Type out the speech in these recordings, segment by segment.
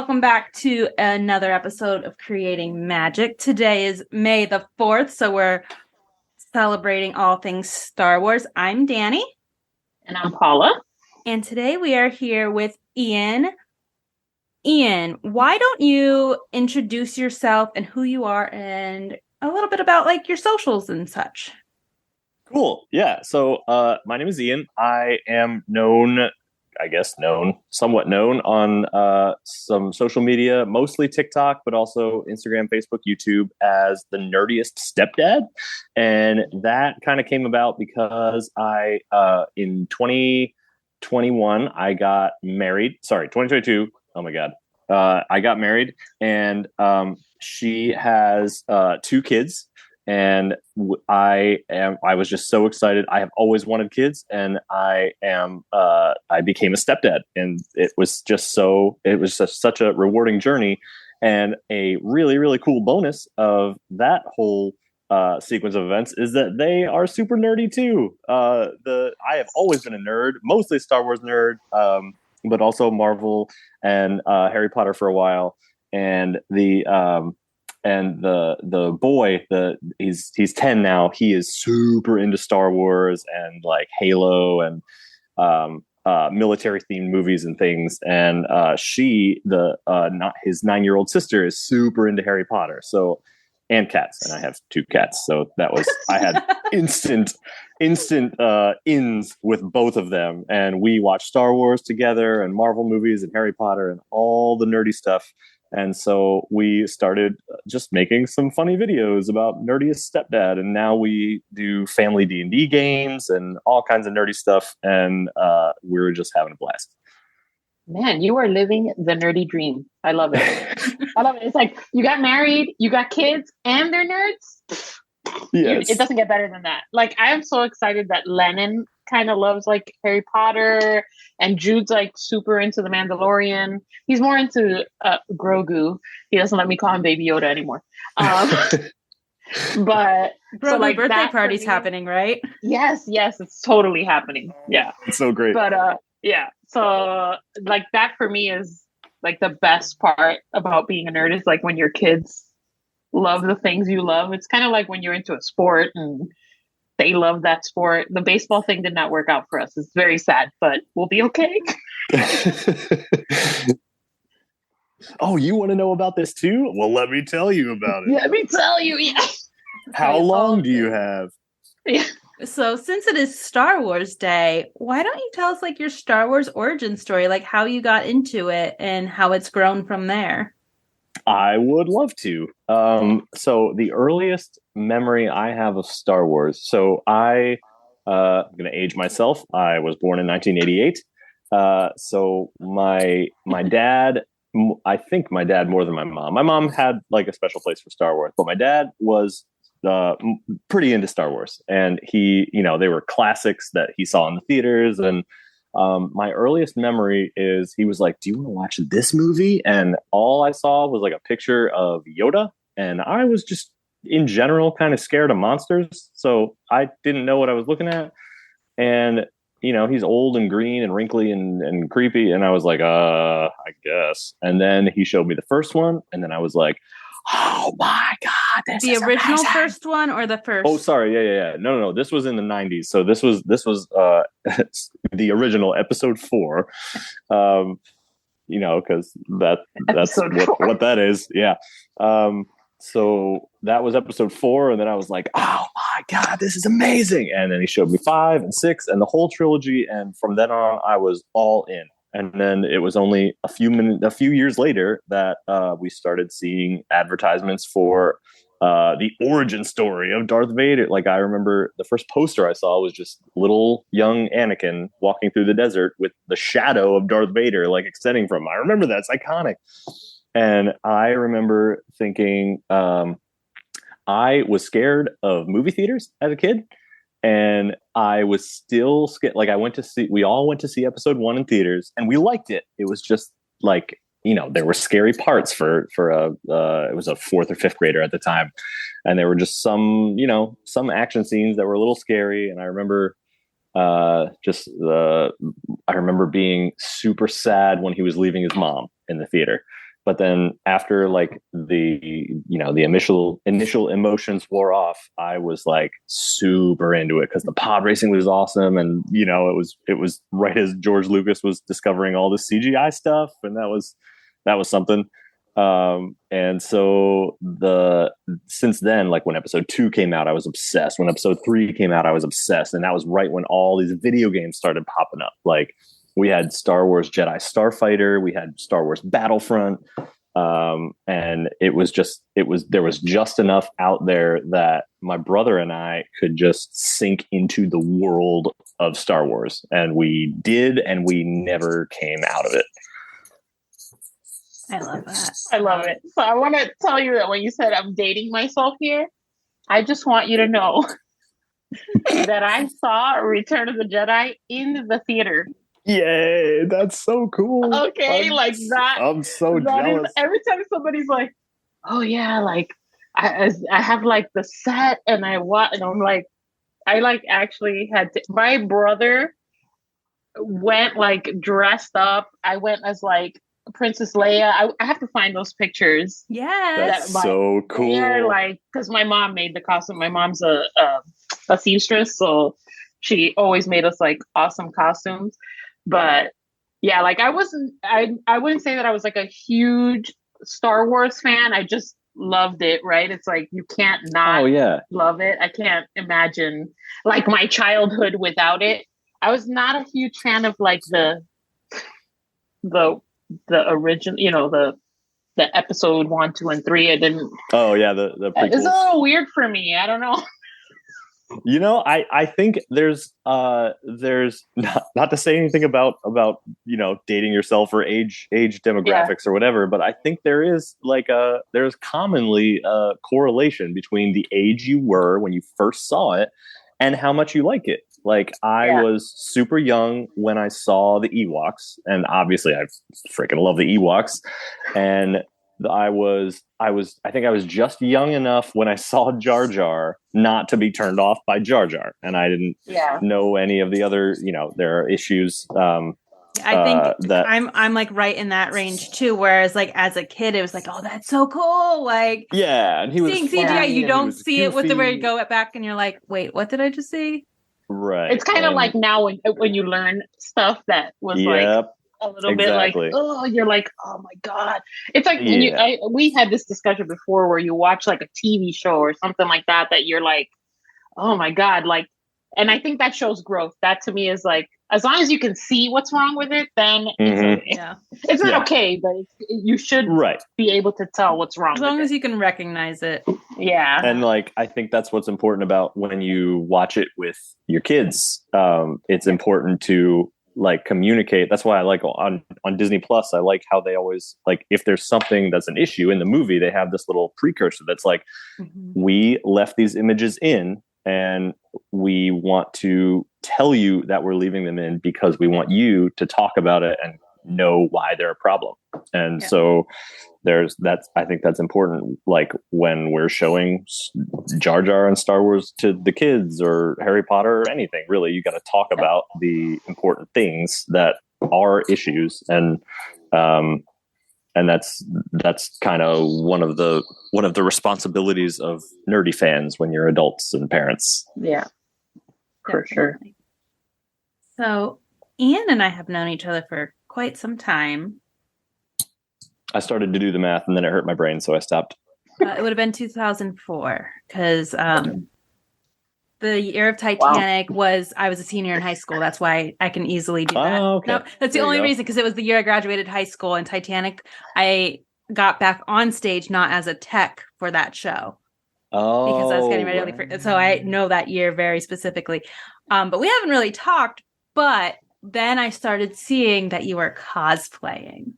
welcome back to another episode of Creating Magic. Today is May the 4th, so we're celebrating all things Star Wars. I'm Dani. And I'm Paula. And today we are here with Ian. Ian, why don't you introduce yourself and who you are and a little bit about like your socials and such? Cool. Yeah. So my name is Ian. I am somewhat known on some social media, mostly TikTok, but also Instagram, Facebook, YouTube as the Nerdiest Stepdad. And that kind of came about because I, in 2021, I got married. Sorry, 2022. Oh my God. I got married and she has 2 kids. And I was just so excited. I have always wanted kids, and I became a stepdad, and it was just such a rewarding journey. And a really, really cool bonus of that whole sequence of events is that they are super nerdy too. I have always been a nerd, mostly Star Wars nerd, but also Marvel and Harry Potter for a while. And the boy, he's 10 now. He is super into Star Wars and like Halo and military themed movies and things. And not his 9-year-old sister is super into Harry Potter. So, and cats, and I have 2 cats. So I had instant ins with both of them. And we watched Star Wars together and Marvel movies and Harry Potter and all the nerdy stuff. And so we started just making some funny videos about Nerdiest Stepdad. And now we do family D&D games and all kinds of nerdy stuff. And we're just having a blast. Man, you are living the nerdy dream. I love it. I love it. It's like you got married, you got kids, and they're nerds. Yes. It doesn't get better than that. Like, I am so excited that Lennon kind of loves like Harry Potter, and Jude's like super into the Mandalorian. He's more into Grogu. He doesn't let me call him Baby Yoda anymore. But Grogu so like birthday party's happening, right? Yes, it's totally happening. Yeah, it's so great. But yeah, so like that for me is like the best part about being a nerd is like when your kids love the things you love. It's kind of like when you're into a sport and they love that sport. The baseball thing did not work out for us. It's very sad, but we'll be okay. Oh, you want to know about this too? Well, let me tell you about it. Let me tell you, yeah. How long do you have? Yeah. So since it is Star Wars Day, why don't you tell us like your Star Wars origin story, like how you got into it and how it's grown from there? I would love to. So the earliest memory I have of Star Wars. So I'm going to age myself. I was born in 1988. So my dad, I think my dad more than my mom. My mom had like a special place for Star Wars, but my dad was pretty into Star Wars, and they were classics that he saw in the theaters. And my earliest memory is he was like, "Do you want to watch this movie?" And all I saw was like a picture of Yoda, and I was just in general kind of scared of monsters, so I didn't know what I was looking at. And he's old and green and wrinkly and creepy, and I was like, I guess. And then he showed me the first one, and then I was like, oh my God, this the is original amazing. First one or the first? Oh, sorry. Yeah. No. This was in the 90s. So this was the original episode 4. Because that's what that is. Yeah. So that was episode 4, and then I was like, oh my God, this is amazing. And then he showed me 5 and 6 and the whole trilogy, and from then on I was all in. And then it was only a few years later that we started seeing advertisements for the origin story of Darth Vader. Like, I remember the first poster I saw was just little young Anakin walking through the desert with the shadow of Darth Vader like extending from him. I remember that. It's iconic. And I remember thinking I was scared of movie theaters as a kid. And I was still scared. Like, we all went to see episode 1 in theaters, and we liked it. It was just like, there were scary parts for it was a 4th or 5th grader at the time. And there were just some action scenes that were a little scary. And I remember I remember being super sad when he was leaving his mom in the theater. But then after like the initial emotions wore off, I was like super into it because the pod racing was awesome, and it was right as George Lucas was discovering all the CGI stuff, and that was something. And so since then, like when episode 2 came out, I was obsessed. When episode 3 came out, I was obsessed, and that was right when all these video games started popping up. Like we had Star Wars Jedi Starfighter, we had Star Wars Battlefront, and there was just enough out there that my brother and I could just sink into the world of Star Wars, and we did, and we never came out of it. I love that. I love it. So I want to tell you that when you said I'm dating myself here, I just want you to know that I saw Return of the Jedi in the theater. Yay, that's so cool. Okay, like that. I'm so jealous. Every time somebody's like, oh yeah, like I have like the set and and I'm like, I like actually my brother went like dressed up. I went as like Princess Leia. I have to find those pictures. Yes. That's so cool. They're like, because my mom made the costume. My mom's a seamstress, so she always made us like awesome costumes. But yeah, like I wouldn't say that I was like a huge Star Wars fan. I just loved it, right? It's like you can't not love it. I can't imagine like my childhood without it. I was not a huge fan of like the original, the episode 1, 2, and 3. I didn't. Oh yeah, the prequels. It's a little weird for me. I don't know. I think there's not to say anything about dating yourself or age demographics or whatever, but I think there's commonly a correlation between the age you were when you first saw it and how much you like it. Like I was super young when I saw the Ewoks, and obviously I freaking love the Ewoks, and I think I was just young enough when I saw Jar Jar not to be turned off by Jar Jar, and I didn't know any of the other. There are issues. I think that I'm like right in that range too. Whereas like as a kid, it was like, oh, that's so cool. Like and he was seeing CGI, you don't see goofy. it with the way you go back, and you're like, wait, what did I just see? Right. It's kind of like now when you learn stuff that was like a little bit like, oh, you're like, oh my God. It's like we had this discussion before where you watch like a TV show or something like that you're like, oh my God. Like, and I think that shows growth. That to me is like, as long as you can see what's wrong with it, then it's not okay, but you should be able to tell what's wrong. As long as you can recognize it. Yeah. And like, I think that's what's important about when you watch it with your kids. It's important to like communicate. That's why I like on Disney Plus, I like how they always like, if there's something that's an issue in the movie, they have this little precursor that's like, we left these images in, and we want to tell you that we're leaving them in because we want you to talk about it and know why they're a problem. And so I think that's important. Like when we're showing Jar Jar and Star Wars to the kids or Harry Potter or anything, really, you got to talk about the important things that are issues. And that's kind of one of the responsibilities of nerdy fans when you're adults and parents. Yeah, for sure. So Ian and I have known each other for quite some time. I started to do the math and then it hurt my brain, so I stopped. It would have been 2004 because the year of Titanic was, I was a senior in high school. That's why I can easily do that. Oh, okay. No, that's the only reason, because it was the year I graduated high school, and Titanic, I got back on stage not as a tech for that show. Oh, because I was getting ready so I know that year very specifically. But we haven't really talked, but then I started seeing that you were cosplaying.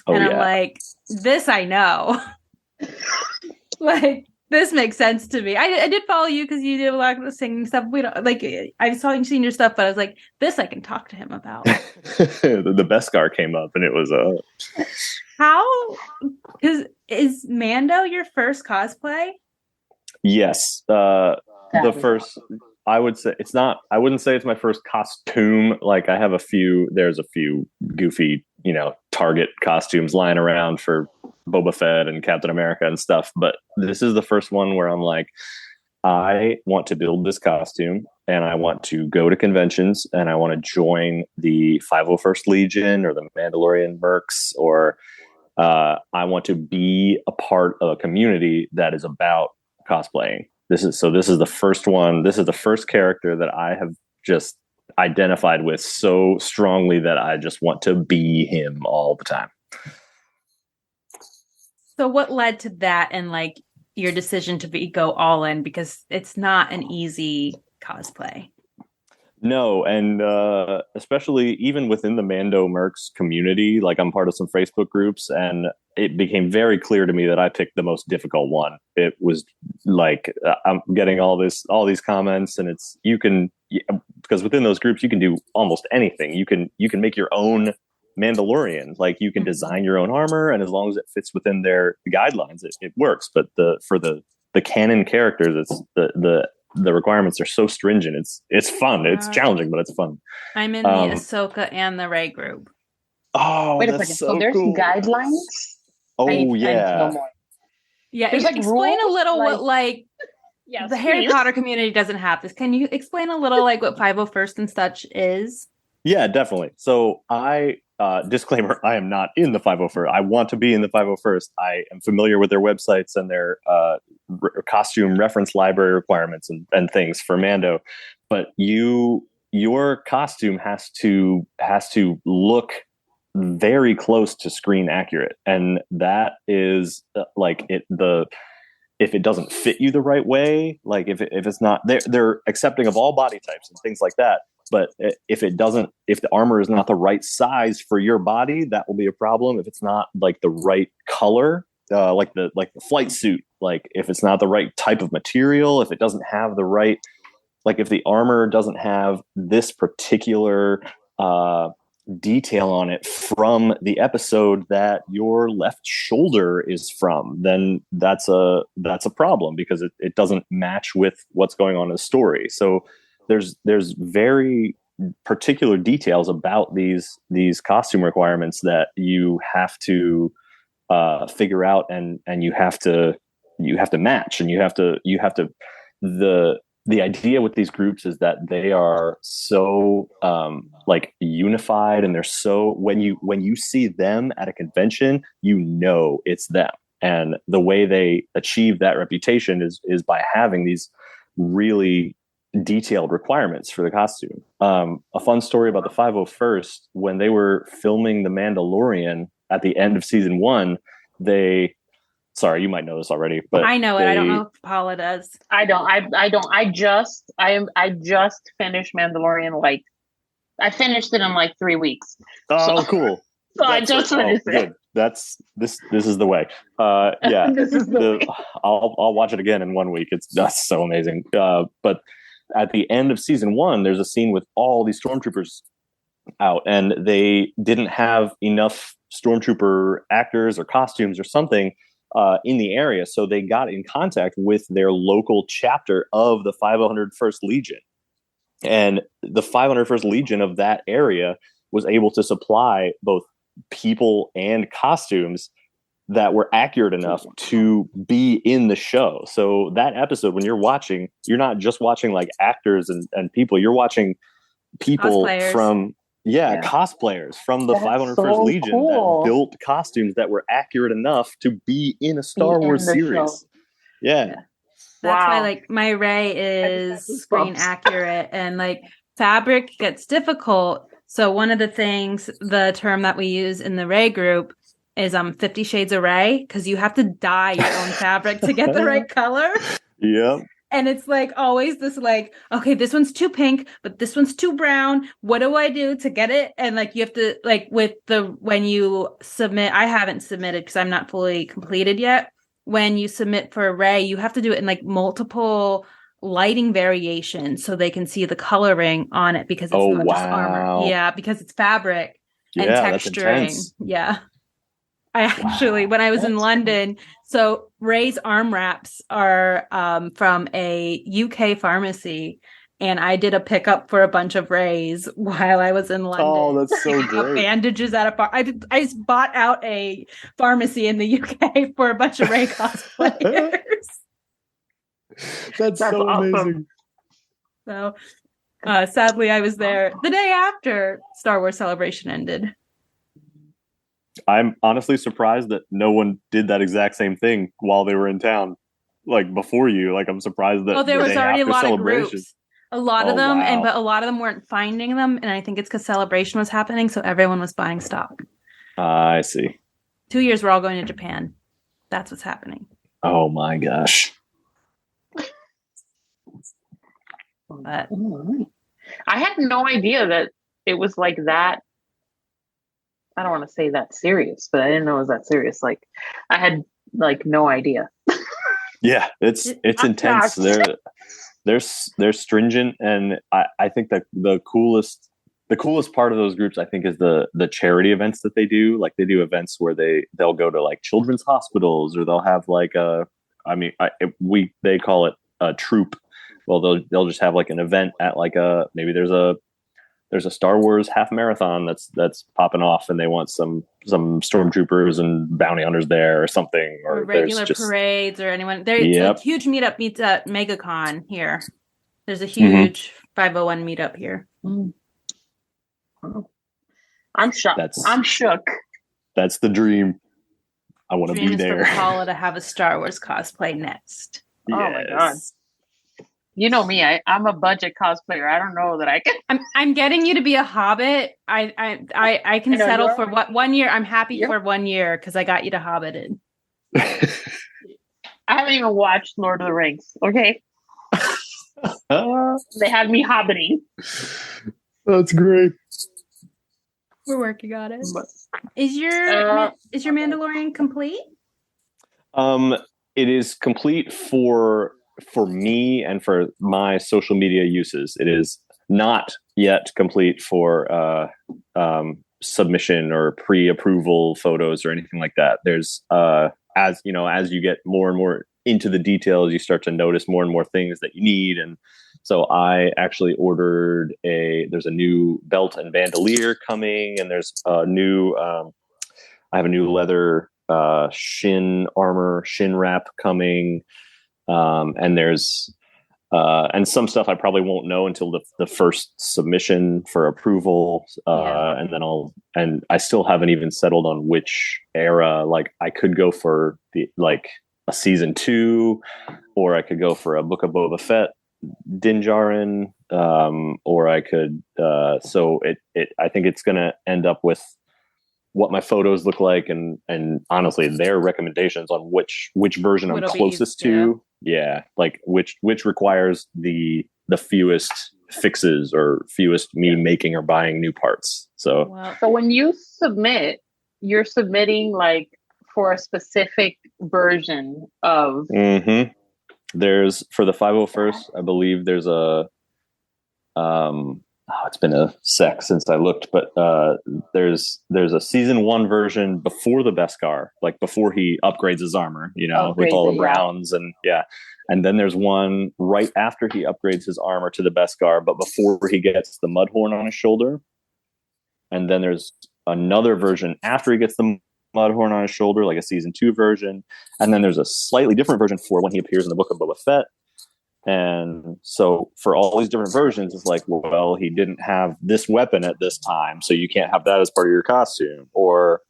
And I'm like, this I know. Like, this makes sense to me. I did follow you because you did a lot of singing stuff. We don't like. I saw you seen your stuff, but I was like, this I can talk to him about. The Beskar came up, and it was how? Because is Mando your first cosplay? Yes, the first. I would say it's not. I wouldn't say it's my first costume. Like I have a few. There's a few goofy Target costumes lying around for Boba Fett and Captain America and stuff. But this is the first one where I'm like, I want to build this costume and I want to go to conventions and I want to join the 501st Legion or the Mandalorian Mercs, or I want to be a part of a community that is about cosplaying. This is the first one. This is the first character that I have just identified with so strongly that I just want to be him all the time. So what led to that and like your decision to go all in, because it's not an easy cosplay? No, and especially even within the Mando Mercs community, like I'm part of some Facebook groups, and it became very clear to me that I picked the most difficult one. It was like I'm getting all these comments, and because within those groups you can do almost anything. You can make your own Mandalorian, like you can design your own armor, and as long as it fits within their guidelines, it works. But for the canon characters, it's the requirements are so stringent. It's fun. It's challenging, but it's fun. I'm in the Ahsoka and the Rey group. Oh, wait a second. So there's cool. guidelines. Oh, yeah. Yeah, there's like explain rules, a little like, what like the Harry Potter community doesn't have this. Can you explain a little like what 501st and such is? Yeah, definitely. So disclaimer, I am not in the 501st. I want to be in the 501st. I am familiar with their websites and their costume reference library requirements and things for Mando. But your costume has to look very close to screen accurate. And that is if it doesn't fit you the right way, like if it's not, they're accepting of all body types and things like that. But if the armor is not the right size for your body, that will be a problem. If it's not like the right color, like the flight suit, like if it's not the right type of material, if it doesn't have the right, like if the armor doesn't have this particular detail on it from the episode that your left shoulder is from, then that's a problem, because it doesn't match with what's going on in the story. So there's very particular details about these costume requirements that you have to figure out, and you have to match, and you have to the idea with these groups is that they are so like unified, and they're so, when you see them at a convention, it's them. And the way they achieve that reputation is by having these really detailed requirements for the costume. A fun story about the 501st, when they were filming The Mandalorian at the end of season 1, sorry, you might know this already, but I know it. I don't know if Paula does. I don't. I just finished Mandalorian. Like, I finished it in like 3 weeks. Oh, cool. So I just finished it. Good. This is the way. Yeah. This is the way. I'll watch it again in 1 week. That's so amazing. But at the end of season 1, there's a scene with all these stormtroopers out, and they didn't have enough stormtrooper actors or costumes or something in the area. So they got in contact with their local chapter of the 501st Legion. And the 501st Legion of that area was able to supply both people and costumes that were accurate enough to be in the show. So that episode, when you're watching, you're not just watching like actors and people, you're watching people Cosplayers. from cosplayers from the 501st Legion that built costumes that were accurate enough to be in a Star Wars series. Yeah. That's why like my Rey is screen accurate, and like fabric gets difficult. So one of the things, the term that we use in the Rey group is 50 Shades of Rey, because you have to dye your own fabric to get the right color. Yep. And it's like always this like, okay, this one's too pink, but this one's too brown. What do I do to get it? And like you have to, like when you submit, I haven't submitted because I'm not fully completed yet. When you submit for a Rey, you have to do it in like multiple lighting variations so they can see the coloring on it, because it's not just armor. Yeah, because it's fabric and texturing. Yeah. I actually, when I was in London, so Rey's arm wraps are from a UK pharmacy, and I did a pickup for a bunch of Rays while I was in London. Oh, that's so great. Bandages at I bought out a pharmacy in the UK for a bunch of Ray cosplayers. That's so awesome. Amazing. So, sadly, I was there the day after Star Wars Celebration ended. I'm honestly surprised that no one did that exact same thing while they were in town, like before you. Like, I'm surprised that there was already a lot of groups. A lot of them, wow. but a lot of them weren't finding them, and I think it's because Celebration was happening, so everyone was buying stock. I see. 2 years we're all going to Japan. That's what's happening. Oh my gosh. But I had no idea that it was like that. I don't want to say that serious, but I didn't know it was that serious. Like, I had like no idea. Yeah, it's intense. They're stringent, and I think that the coolest part of those groups, I think, is the charity events that they do. Like, they do events where they'll go to like children's hospitals, or they'll have like they call it a troop. Well, they'll just have like an event at like maybe there's a Star Wars half marathon that's popping off, and they want some stormtroopers and bounty hunters there or something, or regular parades or anyone. There's a huge meetup meets at MegaCon here. There's a huge 501 meetup here. Mm. I'm shocked. I'm shook. That's the dream. I want to be there. For Paula to have a Star Wars cosplay next. Yes. Oh my god. You know me, I'm a budget cosplayer. I don't know that I can. I'm getting you to be a Hobbit. I can settle for what 1 year. I'm happy for 1 year because I got you to Hobbit in. I haven't even watched Lord of the Rings. Okay, they had me hobbiting. That's great. We're working on it. Is your Mandalorian complete? It is complete for me and for my social media uses. It is not yet complete for submission or pre-approval photos or anything like that. There's as you get more and more into the details, you start to notice more and more things that you need. And so I actually ordered there's a new belt and bandolier coming, and there's a new I have a new leather shin wrap coming. And there's and some stuff I probably won't know until the first submission for approval. And then I still haven't even settled on which era. Like, I could go for a season 2, or I could go for a Book of Boba Fett Din Djarin, or I could. So I think it's going to end up with what my photos look like, and honestly their recommendations on which version I'm closest to. Yeah, like which requires the fewest fixes or fewest me making or buying new parts. So So when you submit, you're submitting like for a specific version of. Mm-hmm. There's for the 501st, I believe there's it's been a sec since I looked, but there's a season 1 version before the Beskar, like before he upgrades his armor, with all the browns and and then there's one right after he upgrades his armor to the Beskar, but before he gets the Mudhorn on his shoulder. And then there's another version after he gets the Mudhorn on his shoulder, like a season 2 version. And then there's a slightly different version for when he appears in the Book of Boba Fett. And so for all these different versions, it's like, well, he didn't have this weapon at this time, so you can't have that as part of your costume. Or,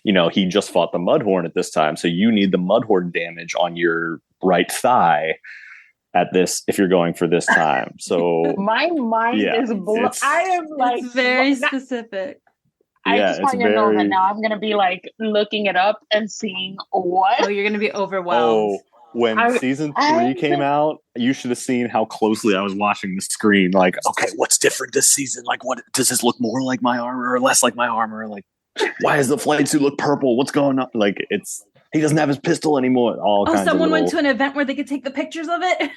he just fought the Mudhorn at this time, so you need the Mudhorn damage on your right thigh at this if you're going for this time. So my mind is blown. I am like very specific. I just want you to know that now I'm going to be like looking it up and seeing what. Oh, you're going to be overwhelmed. Oh, when season 3 came out, you should have seen how closely I was watching the screen. Like, okay, what's different this season? Like, what does this look more like my armor or less like my armor? Like, why does the flight suit look purple? What's going on? Like, he doesn't have his pistol anymore. Someone went to an event where they could take the pictures of it.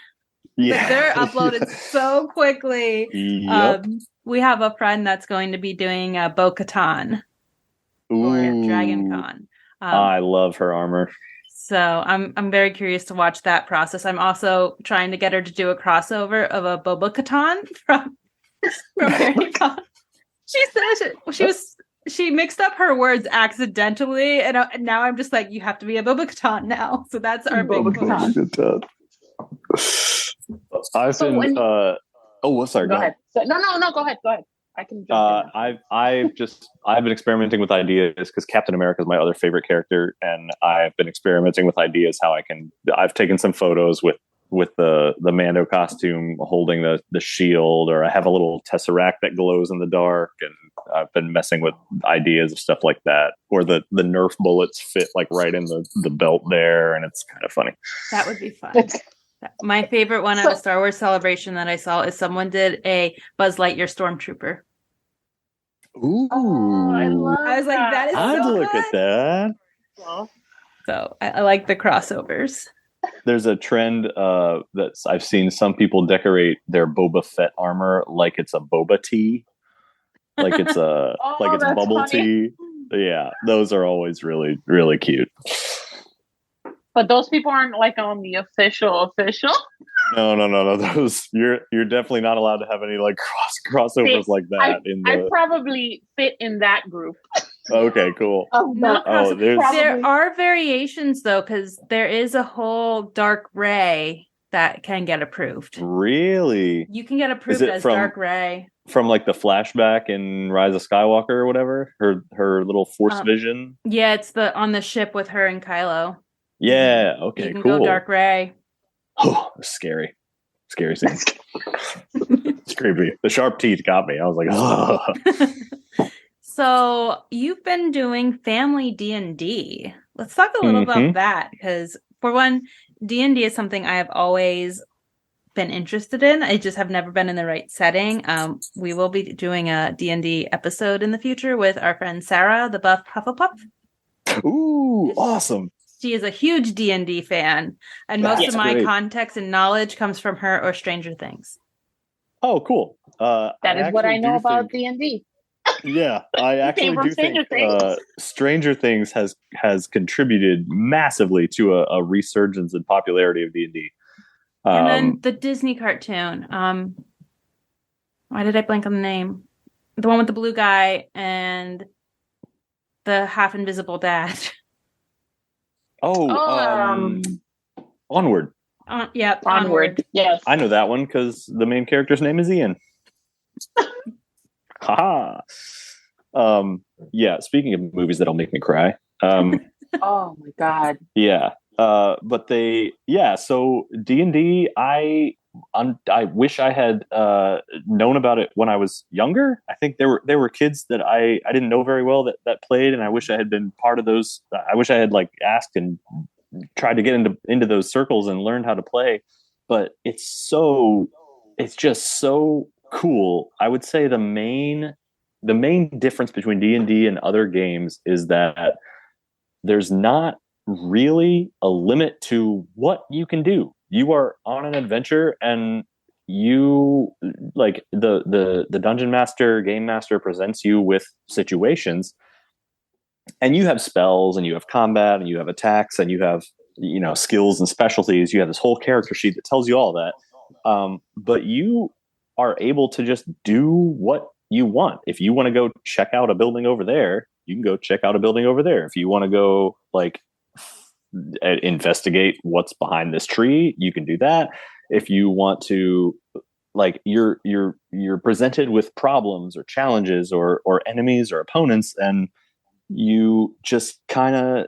Yeah, they're uploaded so quickly. Yep. We have a friend that's going to be doing Bo-Katan for Dragon Con. I love her armor. So I'm very curious to watch that process. I'm also trying to get her to do a crossover of a Boba Katan from Harry Potter. She said she mixed up her words accidentally, and now I'm just like, you have to be a Boba Katan now. So that's our Boba Katan. I've been. Sorry. Go ahead. No. Go ahead. I can jump in. I've been experimenting with ideas because Captain America is my other favorite character, and I've been experimenting with ideas how I've taken some photos with the Mando costume holding the shield, or I have a little tesseract that glows in the dark, and I've been messing with ideas of stuff like that, or the Nerf bullets fit like right in the belt there, and it's kind of funny. That would be fun. My favorite one at a Star Wars Celebration that I saw is someone did a Buzz Lightyear Stormtrooper. Ooh, I was like, that is I'd so look good. at that. So I like the crossovers. There's a trend that I've seen some people decorate their Boba Fett armor like it's a boba tea, like it's a like it's bubble tea. Yeah, those are always really, really cute. But those people aren't like on the official. No. Those you're definitely not allowed to have any like crossovers like that. I probably fit in that group. Okay, cool. There are variations though, because there is a whole dark gray that can get approved. Really? You can get approved as dark gray. From like the flashback in Rise of Skywalker or whatever, her little force vision. Yeah, it's on the ship with her and Kylo. Yeah. Okay. You can cool. go dark gray. Oh, scary scene. It's creepy. The sharp teeth got me. I was like, oh. So you've been doing family D&D. Let's talk a little about that, because for one, D&D is something I have always been interested in. I just have never been in the right setting. We will be doing a D&D episode in the future with our friend Sarah, the buff Hufflepuff. Ooh, awesome. She is a huge D&D fan, and most of my context and knowledge comes from her or Stranger Things. Oh, cool. That is what I know about D&D. Yeah, I actually do think Stranger Things has contributed massively to a resurgence in popularity of D&D. And then the Disney cartoon. Why did I blank on the name? The one with the blue guy and the half invisible dad. Onward. Yep, Onward. Yes, I know that one because the main character's name is Ian. Haha. Yeah. Speaking of movies that'll make me cry. Oh my god. Yeah. But so D&D, I wish I had known about it when I was younger. I think there were kids that I didn't know very well that played, and I wish I had been part of those. I wish I had like asked and tried to get into those circles and learned how to play. But it's just so cool. I would say the main difference between D&D and other games is that there's not really a limit to what you can do. You are on an adventure, and you like the dungeon master, game master presents you with situations, and you have spells, and you have combat, and you have attacks, and you have skills and specialties. You have this whole character sheet that tells you all that, but you are able to just do what you want. If you want to go check out a building over there, you can go check out a building over there. If you want to go like investigate what's behind this tree, you can do that. If you want to, like, you're presented with problems or challenges or enemies or opponents, and you just kind of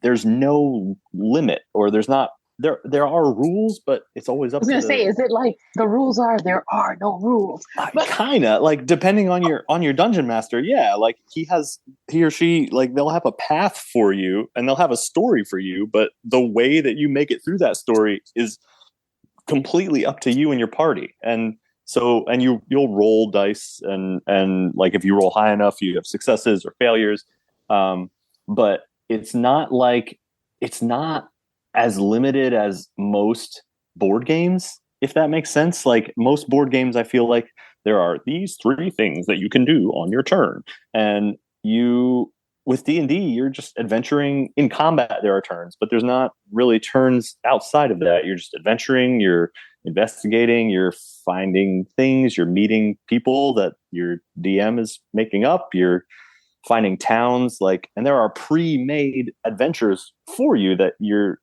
there's no limit, or there are rules, but it's always up to is it like the rules are there are no rules? Kind of like, depending on your dungeon master. Yeah. Like he or she, like, they'll have a path for you and they'll have a story for you, but the way that you make it through that story is completely up to you and your party. And so, and you'll roll dice, and like, if you roll high enough, you have successes or failures. But it's not as limited as most board games, if that makes sense. Like, most board games, I feel like there are these 3 things that you can do on your turn, and with D&D, you're just adventuring in combat. There are turns, but there's not really turns outside of that. You're just adventuring, you're investigating, you're finding things, you're meeting people that your DM is making up, you're finding towns, and there are pre-made adventures for you that your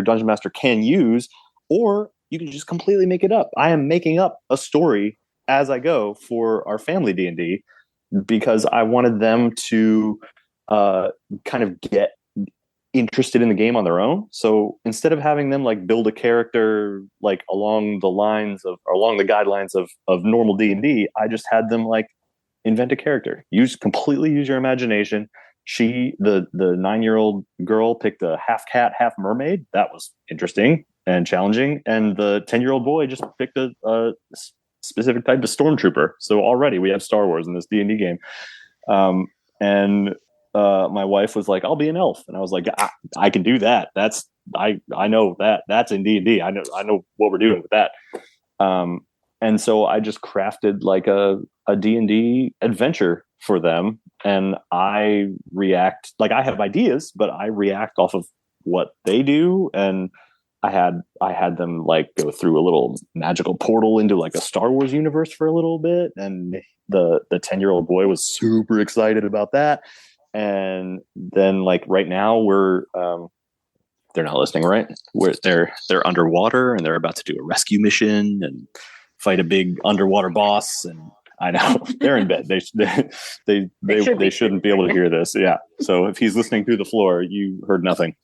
dungeon master can use, or you can just completely make it up. I am making up a story as I go for our family D&D, because I wanted them to kind of get interested in the game on their own. So instead of having them build a character along the guidelines of normal D&D, I just had them invent a character. Completely use your imagination. The 9-year-old girl picked a half cat, half mermaid. That was interesting and challenging. And the 10-year-old boy just picked a specific type of stormtrooper. So already we have Star Wars in this D&D game. And my wife was like, I'll be an elf. And I was like, I can do that. I know that's in D&D. I know what we're doing with that. And so I just crafted a D&D adventure for them. And I react, I have ideas, but I react off of what they do. And I had them go through a little magical portal into a Star Wars universe for a little bit. And the 10-year-old boy was super excited about that. And then right now they're not listening, right? They're underwater and they're about to do a rescue mission and fight a big underwater boss. And I know they're in bed. They shouldn't be able to hear this. Yeah. So if he's listening through the floor, you heard nothing.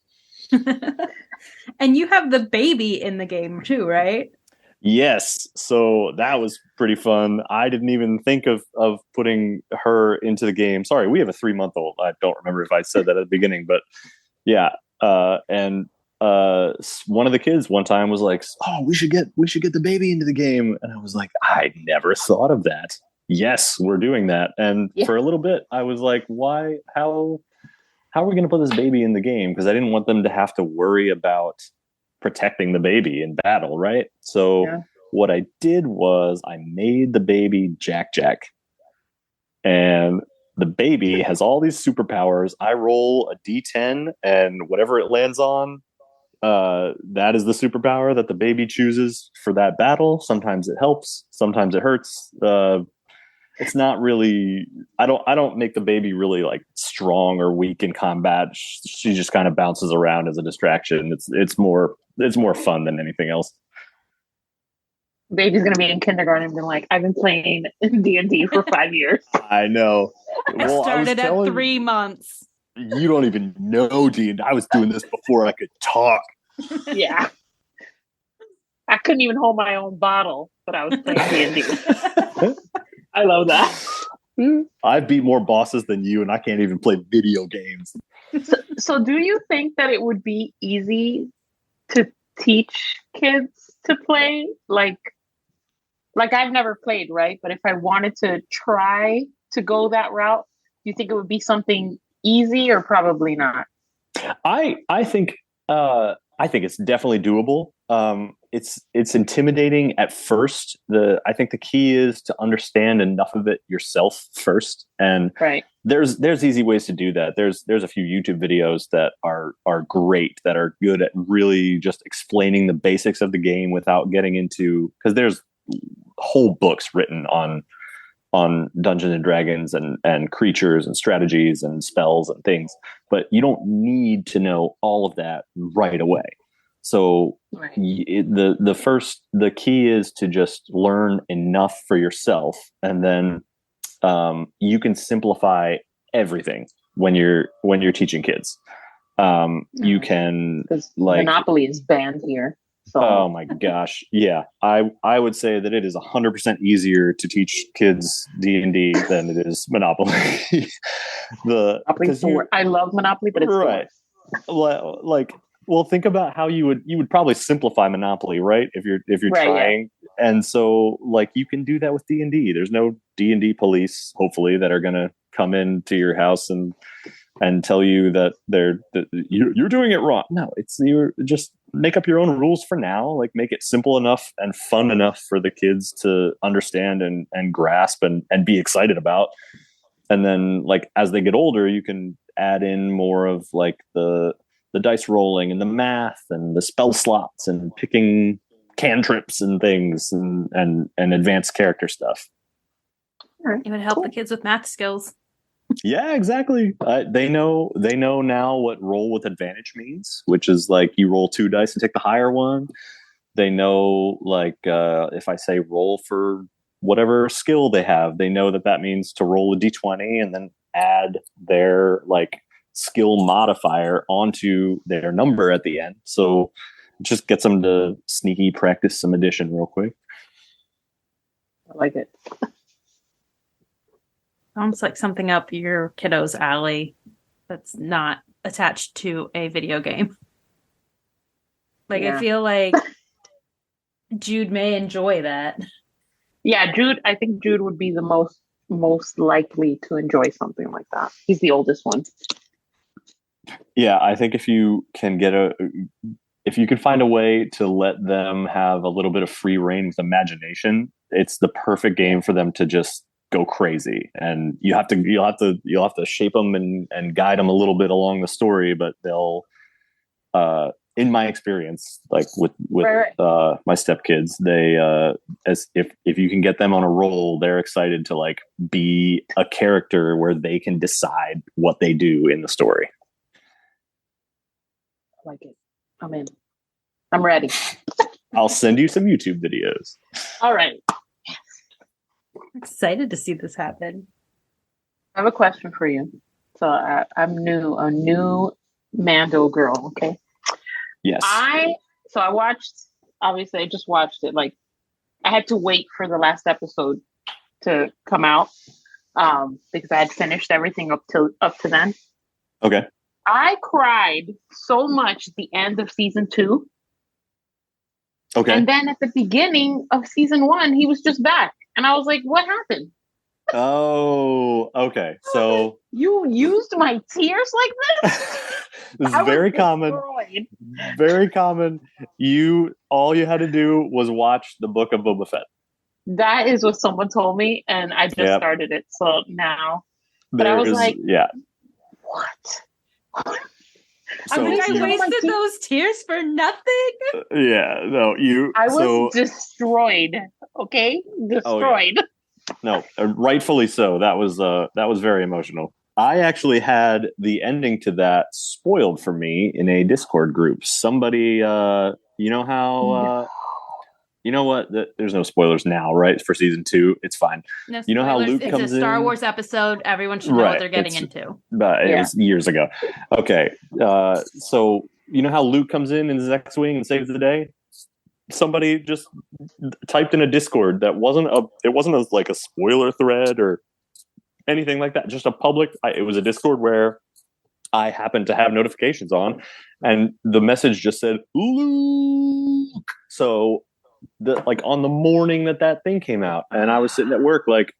And you have the baby in the game too, right? Yes. So that was pretty fun. I didn't even think of putting her into the game. Sorry, we have a 3-month-old. I don't remember if I said that at the beginning, but yeah. And one of the kids one time was like, "Oh, we should get the baby into the game." And I was like, I never thought of that. Yes, we're doing that. And for a little bit, I was like, why? How are we going to put this baby in the game? Because I didn't want them to have to worry about protecting the baby in battle, right? So what I did was I made the baby Jack Jack. And the baby has all these superpowers. I roll a D10 and whatever it lands on, that is the superpower that the baby chooses for that battle. Sometimes it helps, sometimes it hurts. It's not really, I don't make the baby really strong or weak in combat. She just kind of bounces around as a distraction. It's more fun than anything else. Baby's gonna be in kindergarten and be like, I've been playing D&D for 5 years. I know. I started at 3 months. You don't even know D&D. I was doing this before I could talk. Yeah. I couldn't even hold my own bottle, but I was playing D&D. I love that. I beat more bosses than you, and I can't even play video games. So do you think that it would be easy to teach kids to play? Like I've never played, right? But if I wanted to try to go that route, do you think it would be something easy or probably not? I think it's definitely doable. It's intimidating at first. I think the key is to understand enough of it yourself first. And there's easy ways to do that. There's a few YouTube videos that are great, that are good at really just explaining the basics of the game without getting into, because there's whole books written on Dungeons and Dragons and creatures and strategies and spells and things, but you don't need to know all of that right away. So the key is to just learn enough for yourself, and then you can simplify everything when you're teaching kids. You can Monopoly is banned here. So. Oh my gosh. Yeah. I would say that it is 100% easier to teach kids D&D than it is Monopoly. I love Monopoly, but it's right. Well, think about how you would probably simplify Monopoly, right? If you're trying. Yeah. And so you can do that with D&D. There's no D&D police, hopefully, that are going to come into your house and tell you that you're doing it wrong. No, you're just make up your own rules for now. Make it simple enough and fun enough for the kids to understand and grasp and be excited about. And then like as they get older, you can add in more of like the dice rolling and the math and the spell slots and picking cantrips and things and advanced character stuff. It would help the kids with math skills. Yeah, exactly. They know now what roll with advantage means, which is like you roll 2 dice and take the higher one. They know like if I say roll for whatever skill they have, they know that means to roll a d20 and then add their like skill modifier onto their number at the end. So it just gets them to sneaky practice some addition real quick. I like it. Sounds like something up your kiddo's alley that's not attached to a video game. Like, I feel like Jude may enjoy that. Yeah, Jude, I think Jude would be the most likely to enjoy something like that. He's the oldest one. Yeah, I think if you can find a way to let them have a little bit of free reign with imagination, it's the perfect game for them to just go crazy. And you'll have to shape them and guide them a little bit along the story, but they'll in my experience, like with my stepkids, they as if you can get them on a roll, they're excited to like be a character where they can decide what they do in the story. I like it. I'm in. I'm ready. I'll send you some YouTube videos. All right. I'm excited to see this happen. I have a question for you. So I'm a new Mando girl. Okay. Yes. I just watched it. Like, I had to wait for the last episode to come out because I had finished everything up to then. Okay. I cried so much at the end of season 2. Okay. And then at the beginning of season 1, he was just back. And I was like, what happened? Oh, okay. So you used my tears like this? This is very common. Very common. All you had to do was watch the Book of Boba Fett. That is what someone told me, and I just started it. So now, but I was like, what? So, I wasted those tears for nothing. Yeah, no, I was destroyed. Okay, destroyed. Oh, yeah. No, rightfully so. That was very emotional. I actually had the ending to that spoiled for me in a Discord group. Somebody, you know how, you know what? There's no spoilers now, right? For season 2, it's fine. No spoilers. You know how Luke comes in? It's a Star Wars episode. Everyone should know what they're getting into. But it was years ago. Okay, so you know how Luke comes in his X-wing and saves the day? Somebody just typed in a Discord that wasn't like a spoiler thread or anything like that. Just a public. It was a Discord where I happened to have notifications on, and the message just said Luke. So on the morning that thing came out, and I was sitting at work like,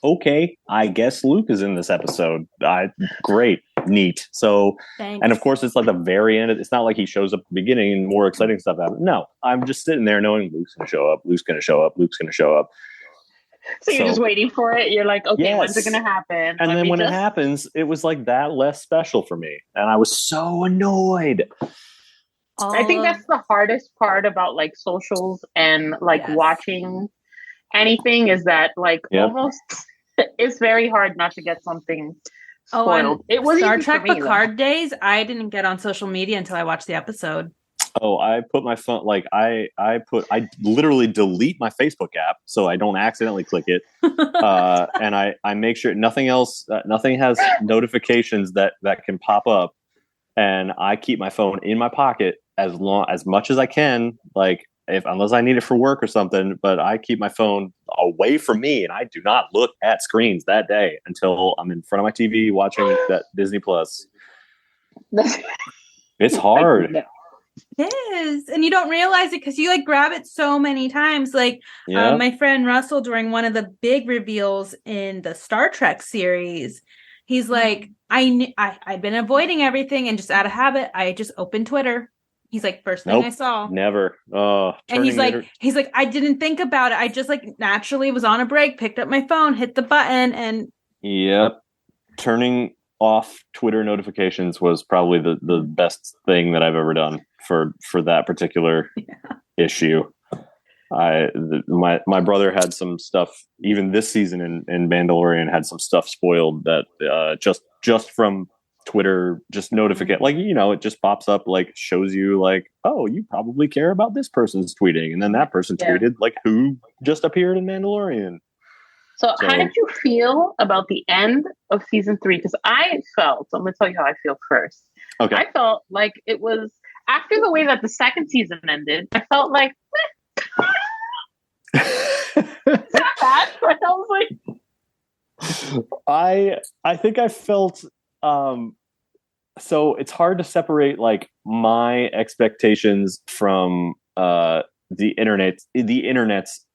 okay, I guess Luke is in this episode. Great, neat. So, Thanks. And of course, it's like the very end. It's not like he shows up at the beginning and more exciting stuff happens. No, I'm just sitting there knowing Luke's going to show up. Luke's going to show up. Luke's going to show up. So you're just waiting for it. You're like, okay, when's it going to happen? And then when it happens, it was like that less special for me. And I was so annoyed. I think that's the hardest part about like socials and like watching anything is that like almost it's very hard not to get something spoiled. It was Star Trek Picard days. I didn't get on social media until I watched the episode. Oh, I put my phone I literally delete my Facebook app so I don't accidentally click it, and I make sure nothing has notifications that can pop up, and I keep my phone in my pocket as much as I can, like unless I need it for work or something. But I keep my phone away from me, and I do not look at screens that day until I'm in front of my TV watching that Disney Plus. It's hard. It is, and you don't realize it because you like grab it so many times. Like my friend Russell, during one of the big reveals in the Star Trek series, he's like, I've been avoiding everything, and just out of habit, I just opened Twitter He's like, first thing I saw. Never. And he's like, I didn't think about it. I just like naturally was on a break, picked up my phone, hit the button, and yep. Turning off Twitter notifications was probably the best thing that I've ever done for that particular issue. My brother had some stuff even this season in Mandalorian, had some stuff spoiled that just from Twitter, just notificate, like, you know, it just pops up, like, shows you like, oh, you probably care about this person's tweeting, and then that person tweeted like who just appeared in Mandalorian. So how did you feel about the end of season 3? Because I'm gonna tell you how I feel first. Okay. I felt like it was after the way that the second season ended, I felt like it's not bad, but I was like, I think I felt so it's hard to separate like my expectations from the internet's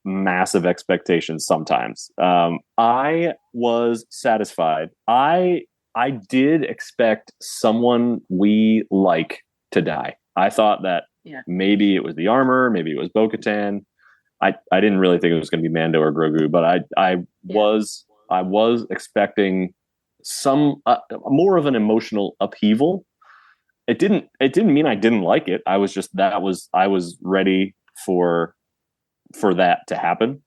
massive expectations sometimes. I was satisfied. I did expect someone we like to die. I thought that maybe it was the armor, maybe it was Bo-Katan. I didn't really think it was going to be Mando or Grogu, but I was expecting some more of an emotional upheaval. It didn't mean I didn't like it. I was just I was ready for that to happen.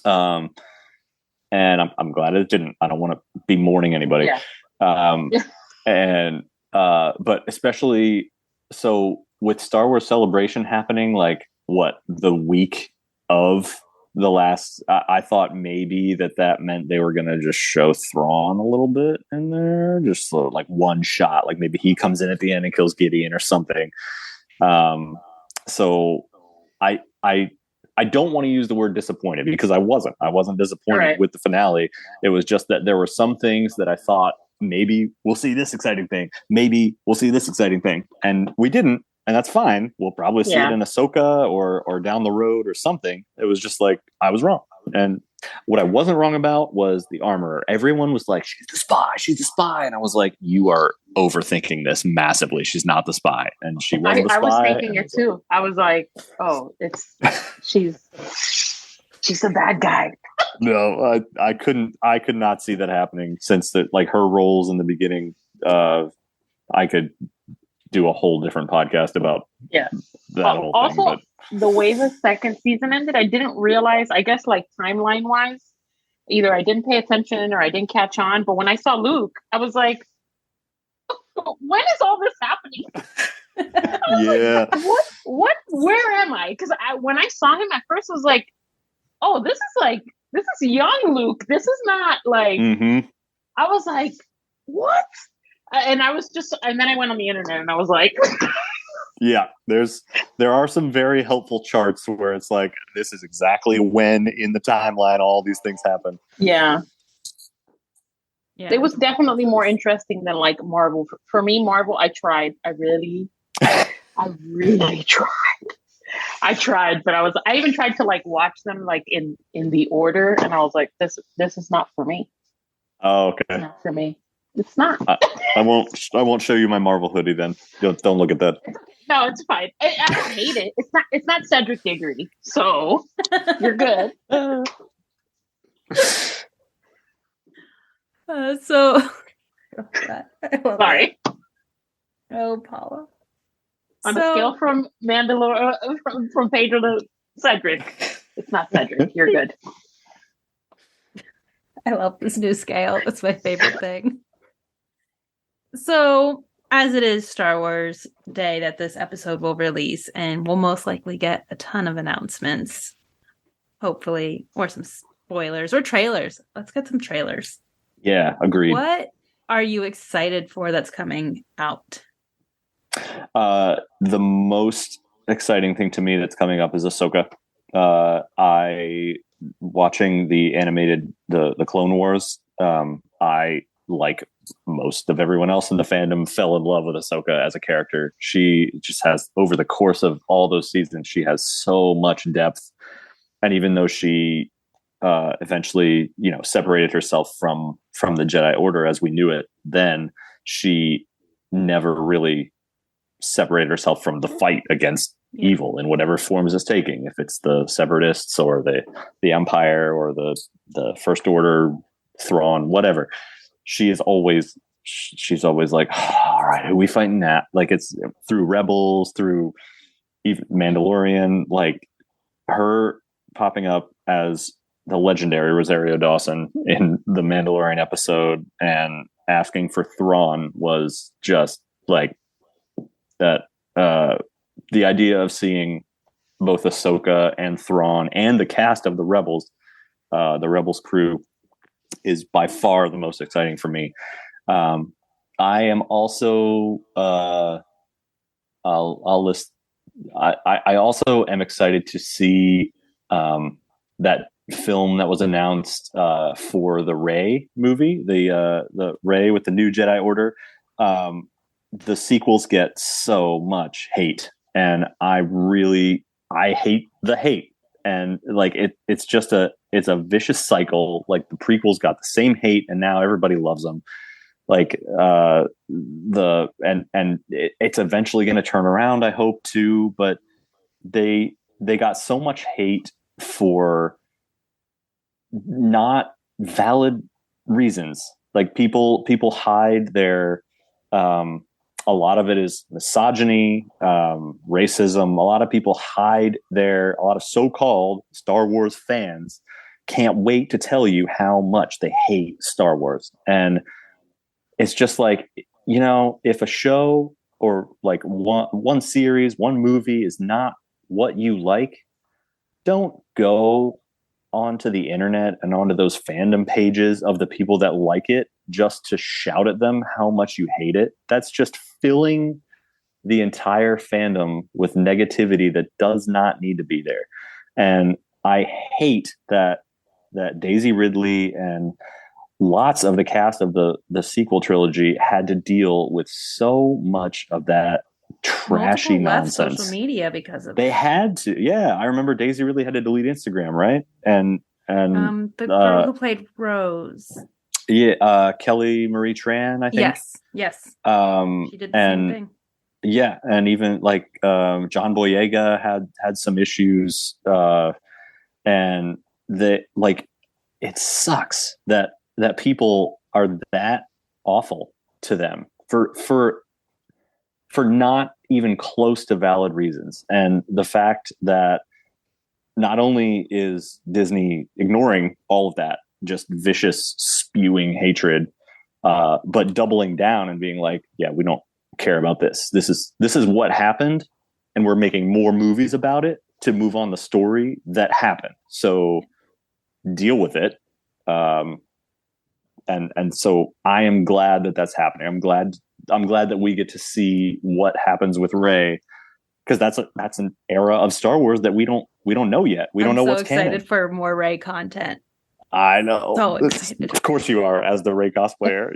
And I'm glad it didn't. I don't want to be mourning anybody. And but especially so with Star Wars Celebration happening, like what, the week of the last, I thought maybe that meant they were going to just show Thrawn a little bit in there, just like one shot, like maybe he comes in at the end and kills Gideon or something. So I don't want to use the word disappointed, because I wasn't disappointed with the finale. It was just that there were some things that I thought maybe we'll see this exciting thing. Maybe we'll see this exciting thing. And we didn't. And that's fine. We'll probably see it in Ahsoka or down the road or something. It was just like, I was wrong. And what I wasn't wrong about was the armor. Everyone was like, she's the spy. And I was like, you are overthinking this massively. She's not the spy. And she wasn't the spy. I was thinking it too. I was like, oh, she's a bad guy. No, I could not see that happening, since that, like, her roles in the beginning, I could do a whole different podcast about that whole thing. Also, the way the second season ended, I didn't realize, I guess, like, timeline wise, either I didn't pay attention or I didn't catch on, but when I saw Luke, I was like, when is all this happening? Like, what where am I? Because when I saw him at first, I was like, oh, this is young Luke. This is not like, I was like, what? And then I went on the internet and I was like, yeah, there are some very helpful charts where it's like, this is exactly when in the timeline all these things happen. Yeah. It was definitely more interesting than like Marvel. For me, Marvel, I tried. I really tried. I tried, but I even tried to like watch them like in the order, and I was like, this is not for me. Oh, okay. It's not for me. It's not. I won't show you my Marvel hoodie then. Don't look at that. No, it's fine. I don't hate it. It's not Cedric Diggory, so you're good. Sorry. Oh, Paula. On a scale from Mandalorian, from Pedro to Cedric, it's not Cedric. You're good. I love this new scale. It's my favorite thing. So, as it is Star Wars Day that this episode will release, and we'll most likely get a ton of announcements, hopefully, or some spoilers or trailers. Let's get some trailers. Yeah, agreed. What are you excited for that's coming out? The most exciting thing to me that's coming up is Ahsoka. Watching the animated, the Clone Wars, I, like most of everyone else in the fandom, fell in love with Ahsoka as a character. She just has, over the course of all those seasons, she has so much depth. And even though she eventually, separated herself from the Jedi Order as we knew it, then she never really separate herself from the fight against evil in whatever forms it's taking. If it's the Separatists or the Empire or the First Order, Thrawn, whatever, she's always like, all right, who are we fighting at? Like, it's through Rebels, through even Mandalorian, like her popping up as the legendary Rosario Dawson in the Mandalorian episode and asking for Thrawn was just like that. The idea of seeing both Ahsoka and Thrawn and the cast of the Rebels crew is by far the most exciting for me. I am also I'll list. I also am excited to see that film that was announced for the Rey movie, the Rey with the New Jedi Order. The sequels get so much hate, and I hate the hate, and like it's a vicious cycle. Like the prequels got the same hate, and now everybody loves them. Like it's eventually going to turn around, I hope too, but they got so much hate for not valid reasons. Like people hide their a lot of it is misogyny, racism. A lot of people hide a lot of so-called Star Wars fans can't wait to tell you how much they hate Star Wars. And it's just like, if a show or like one series, one movie is not what you like, don't go onto the internet and onto those fandom pages of the people that like it just to shout at them how much you hate it. That's just filling the entire fandom with negativity that does not need to be there. And I hate that Daisy Ridley and lots of the cast of the sequel trilogy had to deal with so much of that trashy nonsense. Social media because of they had to. Yeah, I remember Daisy Ridley had to delete Instagram, right? And the girl who played Rose. Yeah, Kelly Marie Tran, I think. Yes. She did the same thing. Yeah, and even like John Boyega had some issues, and it sucks that people are that awful to them for not even close to valid reasons. And the fact that not only is Disney ignoring all of that, just vicious spewing hatred, but doubling down and being like, yeah, we don't care about this. This is what happened, and we're making more movies about it to move on the story that happened. So deal with it. And so I am glad that that's happening. I'm glad that we get to see what happens with Rey, because that's an era of Star Wars that we don't know yet. We don't know what's canon. I'm so excited for more Rey content. I know. So excited. Of course you are, as the Rey cosplayer.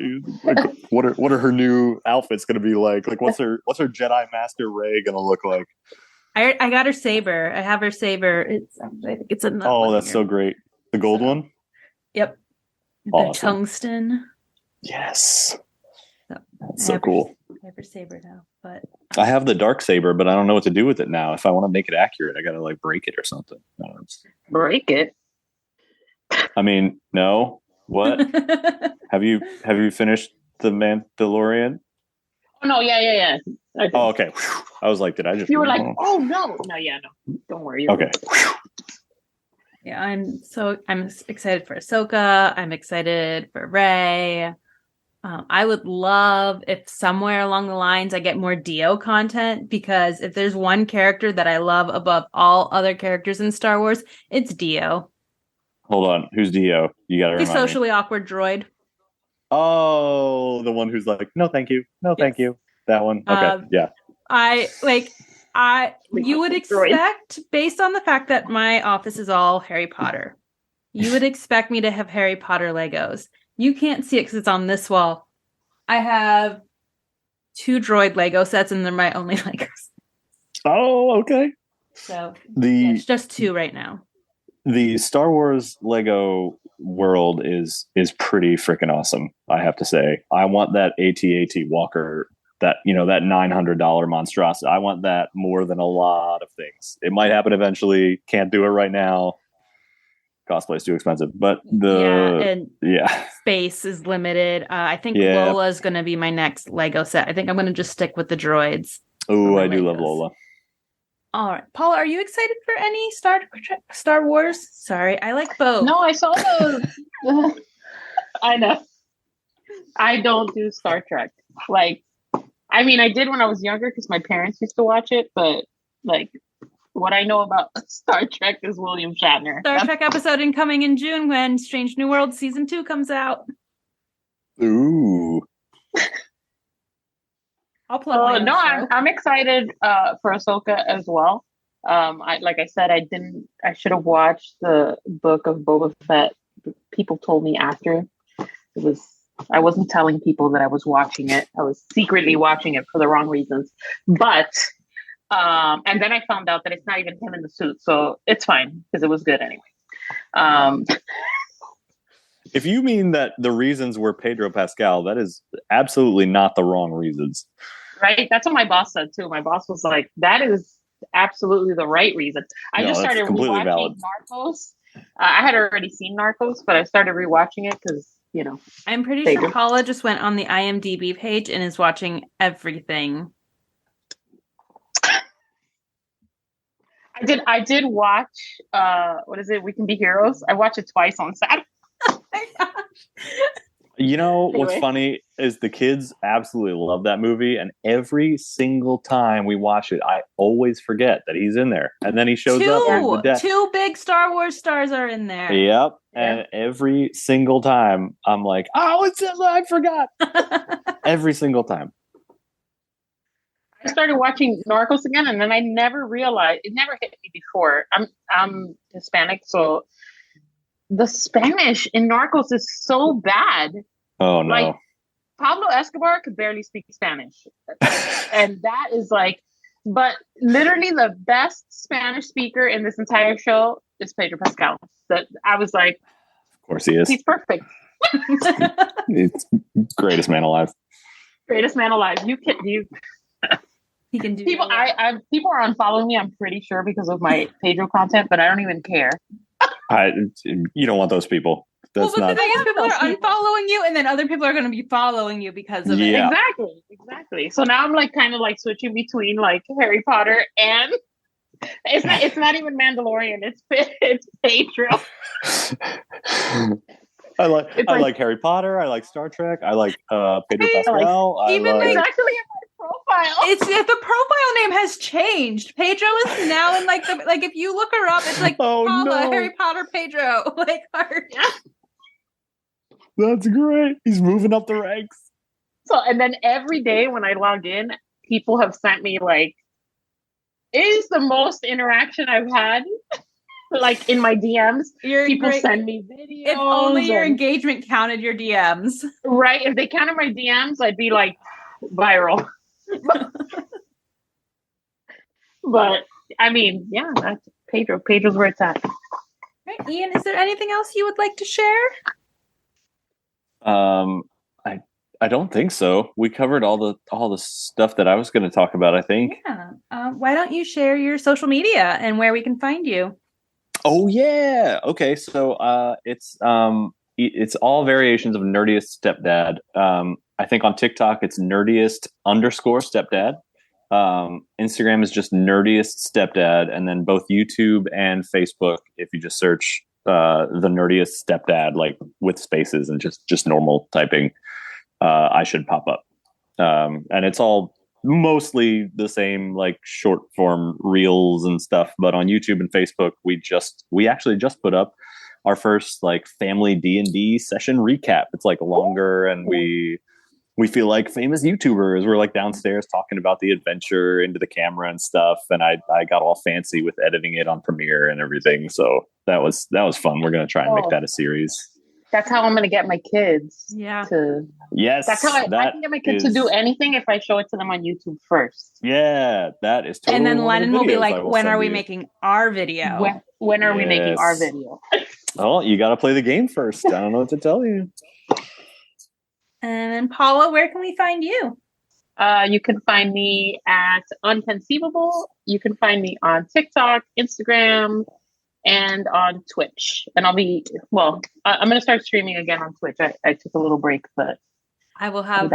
What are her new outfits going to be like? Like what's her Jedi Master Rey going to look like? I got her saber. I have her saber. It's in the that's so great. The gold one? Yep. Awesome. The tungsten. Yes. That's so cool. I have her saber now, but I have the dark saber, but I don't know what to do with it now. If I want to make it accurate, I gotta like break it or something. Break it? I mean, no. What? Have you finished the Mandalorian? Oh no, yeah. Oh, okay. I was like, did I just? You were like, oh no, don't worry. Okay. Yeah, I'm excited for Ahsoka. I'm excited for Rey. I would love if somewhere along the lines I get more Dio content, because if there's one character that I love above all other characters in Star Wars, it's Dio. Hold on, who's Dio? You gotta remind me. The socially awkward droid. Oh, the one who's like, no, thank you, no, thank you. That one. Okay, yeah. You would expect, based on the fact that my office is all Harry Potter, you would expect me to have Harry Potter Legos. You can't see it because it's on this wall. I have 2 droid Lego sets, and they're my only Legos. Oh, okay. So it's just 2 right now. The Star Wars Lego world is pretty freaking awesome, I have to say. I want that AT-AT Walker that $900 monstrosity. I want that more than a lot of things. It might happen eventually. Can't do it right now. Cosplay is too expensive, but space is limited. I think Lola is going to be my next Lego set. I think I'm going to just stick with the droids. Oh, I do love Lola. All right, Paula, are you excited for any Star Wars? Sorry, I like both. No, I saw those. I know. I don't do Star Trek. Like, I mean, I did when I was younger because my parents used to watch it, but like, what I know about Star Trek is William Shatner. Star Trek episode incoming in June when Strange New World season 2 comes out. Ooh. I'll plug my own show. I'm excited for Ahsoka as well. Like I said, I should have watched the book of Boba Fett. People told me after. I wasn't telling people that I was watching it. I was secretly watching it for the wrong reasons. But and then I found out that it's not even him in the suit, so it's fine because it was good anyway. If you mean that the reasons were Pedro Pascal, that is absolutely not the wrong reasons. Right? That's what my boss said too. My boss was like, that is absolutely the right reason. I just started rewatching Narcos. I had already seen Narcos, but I started rewatching it because, I'm pretty sure Paula just went on the IMDb page and is watching everything. I did watch what is it? We Can Be Heroes. I watched it twice on Saturday. Oh my gosh. What's funny is the kids absolutely love that movie, and every single time we watch it, I always forget that he's in there, and then he shows up. Two big Star Wars stars are in there. Yep, and every single time I'm like, "Oh, I forgot." Every single time. I started watching Narcos again, and then I never realized it never hit me before. I'm Hispanic, so the Spanish in Narcos is so bad. Oh no! Like Pablo Escobar could barely speak Spanish, and that is like. But literally, the best Spanish speaker in this entire show is Pedro Pascal. That I was like, of course he is. He's perfect. He's greatest man alive. Greatest man alive. You. He can do people. People are unfollowing me. I'm pretty sure because of my Pedro content, but I don't even care. You don't want those people. That's but the thing is, people are unfollowing you, and then other people are going to be following you because of it. Exactly. So now I'm like kind of like switching between like Harry Potter and it's not even Mandalorian. It's Pedro. I like Harry Potter. I like Star Trek. I like Pedro Pascal. Exactly. Profile. It's the profile name has changed. Pedro is now in like if you look her up, it's like Paula, Harry Potter, Pedro, like art. Yeah. That's great. He's moving up the ranks. So and then every day when I log in, people have sent me like, it is the most interaction I've had. Like in my DMs, people send me videos. If only your engagement counted your DMs. Right. If they counted my DMs, I'd be like viral. But I mean, yeah, that's Pedro. Pedro's where it's at. Right, Ian, is there anything else you would like to share? I don't think so. We covered all the stuff that I was going to talk about, I think. Yeah. Why don't you share your social media and where we can find you? Oh yeah. Okay. So it's all variations of Nerdiest Stepdad. I think on TikTok it's Nerdiest_Stepdad. Instagram is just Nerdiest Stepdad, and then both YouTube and Facebook, if you just search the Nerdiest Stepdad, like with spaces and just normal typing, I should pop up. And it's all mostly the same, like short form reels and stuff. But on YouTube and Facebook, we actually just put up our first like family D&D session recap. It's like longer, and we feel like famous YouTubers. We're like downstairs talking about the adventure into the camera and stuff. And I got all fancy with editing it on Premiere and everything. So that was fun. We're going to try and make that a series. That's how I'm going to get my kids. Yeah. Yes. That's how I can get my kids to do anything if I show it to them on YouTube first. Yeah, that is totally. And then Lennon will be like, when are we making our video? When are we making our video? Well, you got to play the game first. I don't know what to tell you. And then Paula, where can we find you? You can find me at Unconceivable. You can find me on TikTok, Instagram, and on Twitch. And I'm going to start streaming again on Twitch. I took a little break, but I will have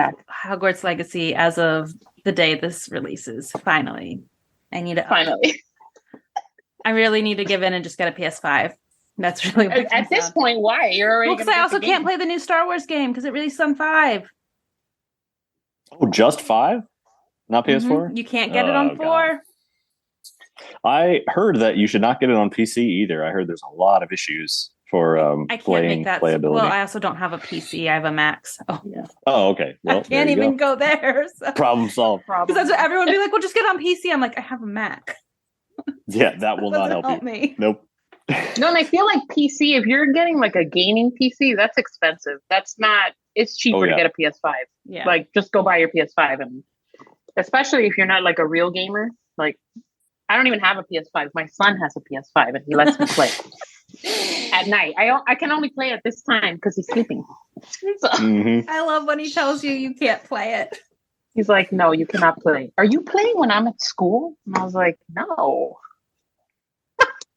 Hogwarts Legacy as of the day this releases. Finally. Finally. I really need to give in and just get a PS5. That's really what at this point. Why? You're already because I also can't play the new Star Wars game because it released on 5. Oh, just 5? Not PS4? Mm-hmm. You can't get it on 4. God. I heard that you should not get it on PC either. I heard there's a lot of issues for I can't make that playability. Well, I also don't have a PC. I have a Mac. So. Oh, okay. Well, I can't even go there. So. Problem solved. Because that's what everyone would be like, well, just get on PC. I'm like, I have a Mac. Yeah, that will not help you. Me. Nope. No, and I feel like PC, if you're getting like a gaming PC, that's expensive. That's not, it's cheaper to get a PS5. Yeah. Like, just go buy your PS5. And especially if you're not like a real gamer. Like, I don't even have a PS5. My son has a PS5 and he lets me play at night. I can only play at this time because he's sleeping. So, I love when he tells you can't play it. He's like, no, you cannot play. Are you playing when I'm at school? And I was like, no.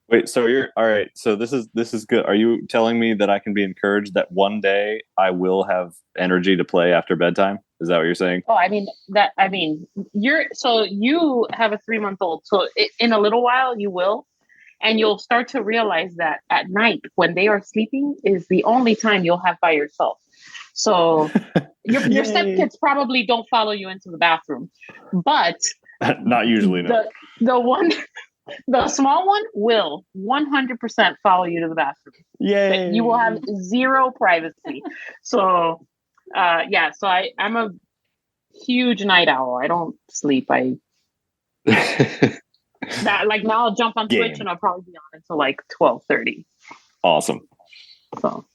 Wait, so you're all right. So this is good. Are you telling me that I can be encouraged that one day I will have energy to play after bedtime? Is that what you're saying? Oh, you have a 3-month-old. So in a little while you will, and you'll start to realize that at night when they are sleeping is the only time you'll have by yourself. So your stepkids probably don't follow you into the bathroom, but not usually. No. The small one will 100% follow you to the bathroom. Yay! You will have zero privacy. So, so I'm a huge night owl. I don't sleep. Now I'll jump on Twitch and I'll probably be on until like 12:30. Awesome. So.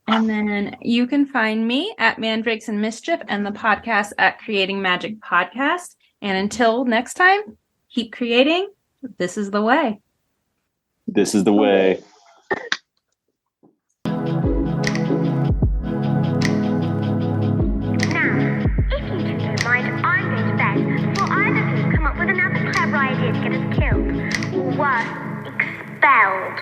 And then you can find me at Mandrakes and Mischief and the podcast at Creating Magic Podcast. And until next time, keep creating. This is the way. This is the way. Now, if you two don't mind, I'm going to bed before either of you come up with another clever idea to get us killed. Or worse, expelled.